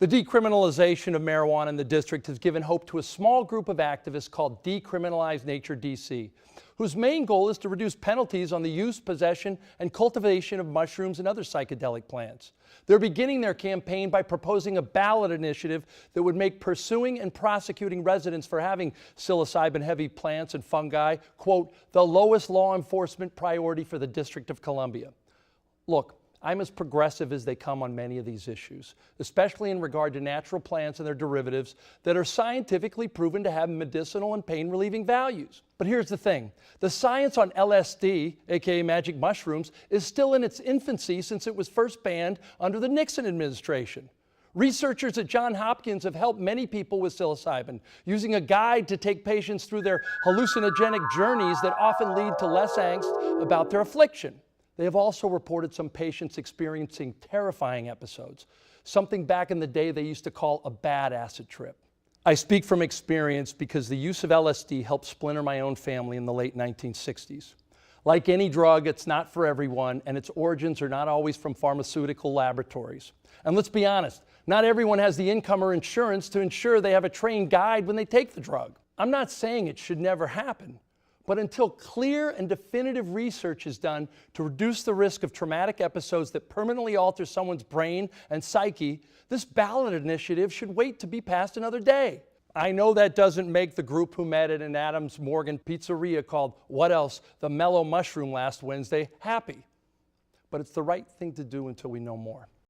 The decriminalization of marijuana in the district has given hope to a small group of activists called Decriminalize Nature D.C, whose main goal is to reduce penalties on the use, possession, and cultivation of mushrooms and other psychedelic plants. They're beginning their campaign by proposing a ballot initiative that would make pursuing and prosecuting residents for having psilocybin-heavy plants and fungi, quote, the lowest law enforcement priority for the District of Columbia. Look, I'm as progressive as they come on many of these issues, especially in regard to natural plants and their derivatives that are scientifically proven to have medicinal and pain-relieving values. But here's the thing. The science on LSD, aka magic mushrooms, is still in its infancy since it was first banned under the Nixon administration. Researchers at Johns Hopkins have helped many people with psilocybin, using a guide to take patients through their hallucinogenic journeys that often lead to less angst about their affliction. They have also reported some patients experiencing terrifying episodes, something back in the day they used to call a bad acid trip. I speak from experience because the use of LSD helped splinter my own family in the late 1960s. Like any drug, it's not for everyone, and its origins are not always from pharmaceutical laboratories. And let's be honest, not everyone has the income or insurance to ensure they have a trained guide when they take the drug. I'm not saying it should never happen. But until clear and definitive research is done to reduce the risk of traumatic episodes that permanently alter someone's brain and psyche, this ballot initiative should wait to be passed another day. I know that doesn't make the group who met at an Adams Morgan pizzeria called What Else? The Mellow Mushroom last Wednesday happy. But it's the right thing to do until we know more.